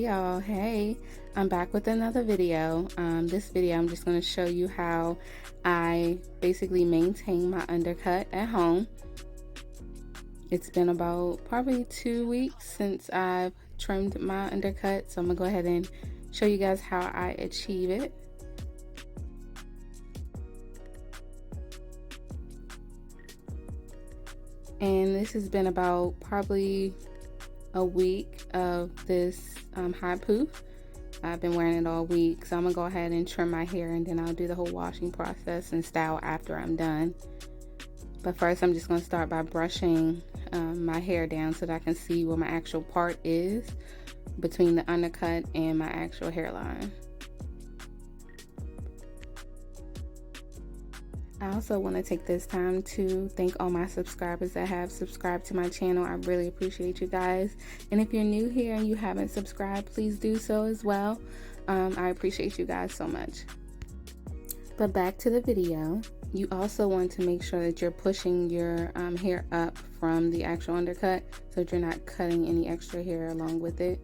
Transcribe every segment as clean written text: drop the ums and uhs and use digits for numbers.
y'all. Hey, I'm back with another video. This video I'm just going to show you how I basically maintain my undercut at home. It's been about probably 2 weeks since I've trimmed my undercut, so I'm gonna go ahead and show you guys how I achieve it. And this has been about probably a week of this high poof. I've been wearing it all week, so I'm gonna go ahead and trim my hair, and then I'll do the whole washing process and style after I'm done. But first I'm just gonna start by brushing my hair down so that I can see where my actual part is between the undercut and my actual hairline. I also want to take this time to thank all my subscribers that have subscribed to my channel. I really appreciate you guys. And if you're new here and you haven't subscribed, please do so as well. I appreciate you guys so much. But back to the video. You also want to make sure that you're pushing your hair up from the actual undercut so that you're not cutting any extra hair along with it.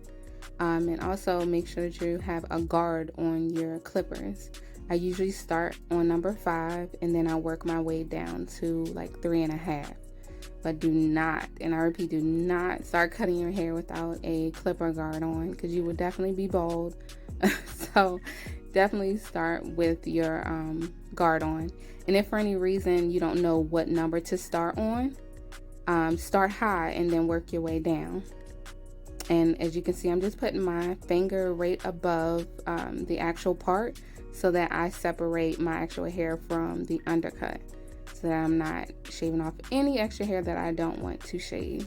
And also make sure that you have a guard on your clippers. I usually start on number 5 and then I work my way down to like 3.5. But do not, and I repeat, do not start cutting your hair without a clipper guard on, because you will definitely be bald. So definitely start with your guard on. And if for any reason you don't know what number to start on, start high and then work your way down. And as you can see, I'm just putting my finger right above the actual part so that I separate my actual hair from the undercut, so that I'm not shaving off any extra hair that I don't want to shave.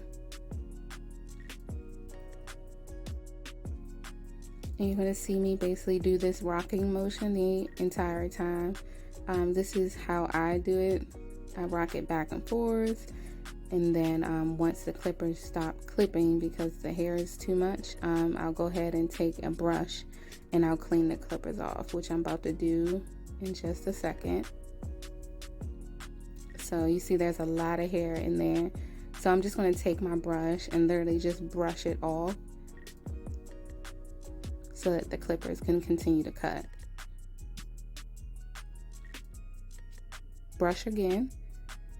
And you're going to see me basically do this rocking motion the entire time. This is how I do it. I rock it back and forth, and then once the clippers stop clipping because the hair is too much, I'll go ahead and take a brush and I'll clean the clippers off, which I'm about to do in just a second. So you see there's a lot of hair in there, so I'm just going to take my brush and literally just brush it off so that the clippers can continue to cut. Brush again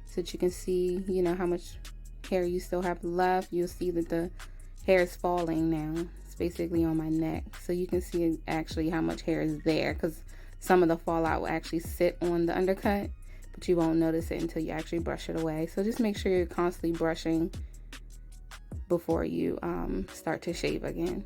so that you can see, you know, how much hair you still have left. You'll see that the hair is falling now. It's basically on my neck, so you can see actually how much hair is there, because some of the fallout will actually sit on the undercut, but you won't notice it until you actually brush it away. So just make sure you're constantly brushing before you start to shave again.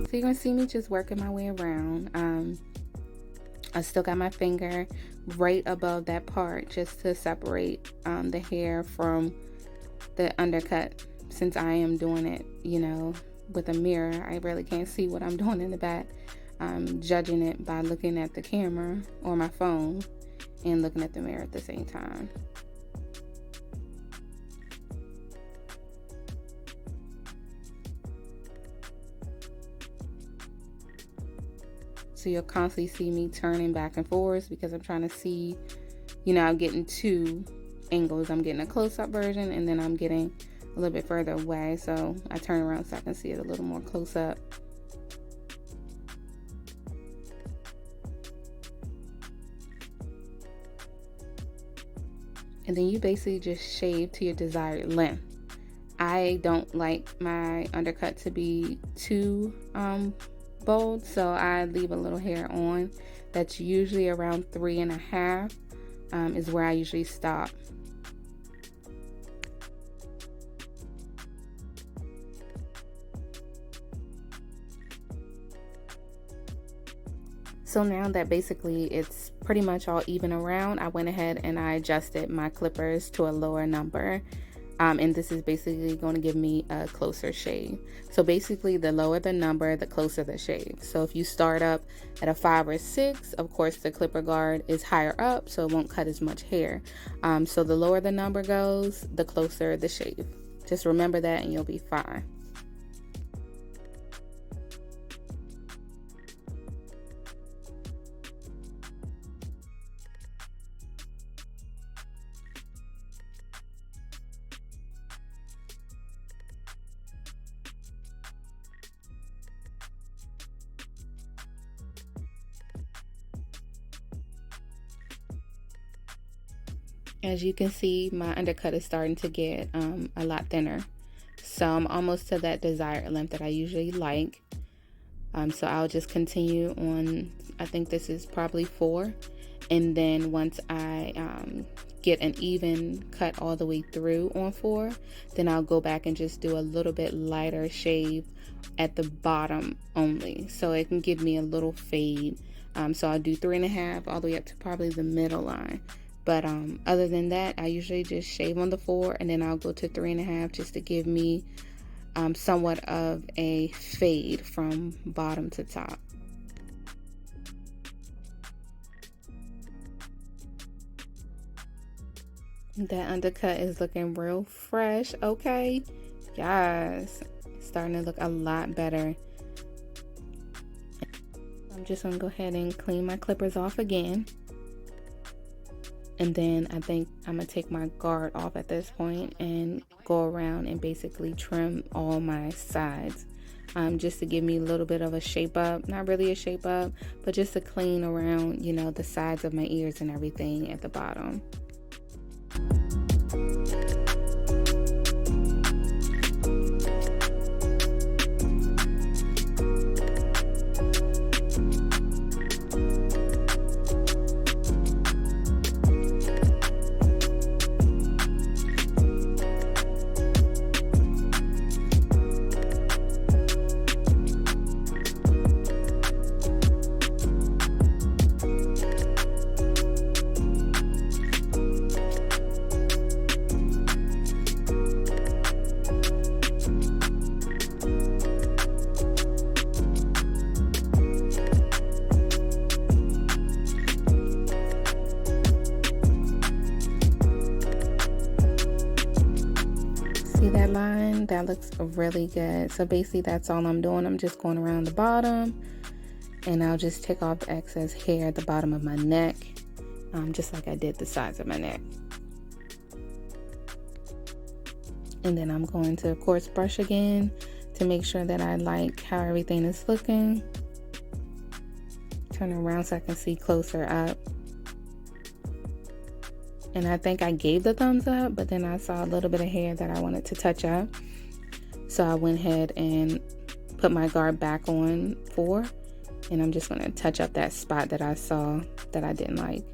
So you're gonna see me just working my way around. I still got my finger right above that part just to separate the hair from the undercut. Since I am doing it, you know, with a mirror, I really can't see what I'm doing in the back. I'm judging it by looking at the camera or my phone and looking at the mirror at the same time. So you'll constantly see me turning back and forth because I'm trying to see, you know, I'm getting 2 angles. I'm getting a close-up version, and then I'm getting a little bit further away. So I turn around so I can see it a little more close up. And then you basically just shave to your desired length. I don't like my undercut to be too bold, so I leave a little hair on. That's usually around 3.5 is where I usually stop. So now that basically it's pretty much all even around, I went ahead and I adjusted my clippers to a lower number. And this is basically going to give me a closer shave. So basically, the lower the number, the closer the shave. So if you start up at a 5 or 6, of course the clipper guard is higher up, so it won't cut as much hair. So the lower the number goes, the closer the shave. Just remember that and you'll be fine. As you can see, my undercut is starting to get a lot thinner. So I'm almost to that desired length that I usually like. So I'll just continue on, I think this is probably 4. And then once I get an even cut all the way through on 4, then I'll go back and just do a little bit lighter shave at the bottom only. So it can give me a little fade. So I'll do 3.5 all the way up to probably the middle line. But other than that, I usually just shave on the 4 and then I'll go to 3.5 just to give me somewhat of a fade from bottom to top. That undercut is looking real fresh, okay? Yes, it's starting to look a lot better. I'm just gonna go ahead and clean my clippers off again. And then I think I'm gonna take my guard off at this point and go around and basically trim all my sides, just to give me a little bit of a shape up. Not really a shape up, but just to clean around, you know, the sides of my ears and everything at the bottom. See that line? That looks really good. So basically that's all I'm doing. I'm just going around the bottom and I'll just take off the excess hair at the bottom of my neck, just like I did the sides of my neck. And then I'm going to, of course, brush again to make sure that I like how everything is looking. Turn around so I can see closer up. And I think I gave the thumbs up, but then I saw a little bit of hair that I wanted to touch up. So I went ahead and put my guard back on 4. And I'm just going to touch up that spot that I saw that I didn't like.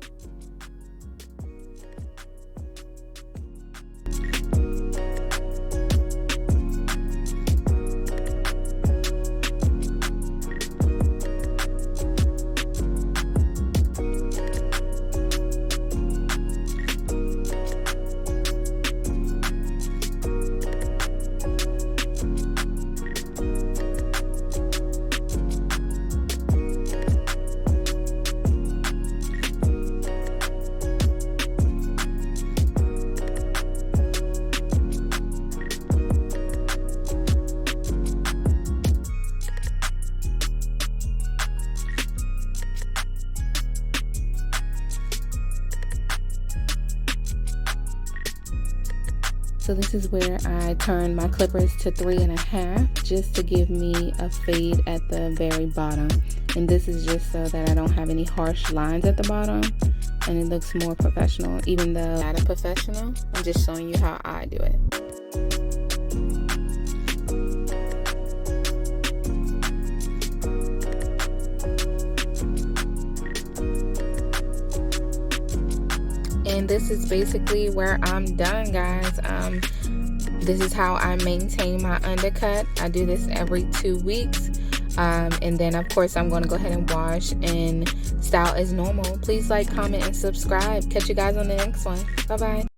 So this is where I turn my clippers to 3.5 just to give me a fade at the very bottom. And this is just so that I don't have any harsh lines at the bottom and it looks more professional. Even though I'm not a professional, I'm just showing you how I do it. And this is basically where I'm done, guys. This is how I maintain my undercut. I do this every 2 weeks. And then of course I'm going to go ahead and wash and style as normal. Please like, comment, and subscribe. Catch you guys on the next one. Bye bye.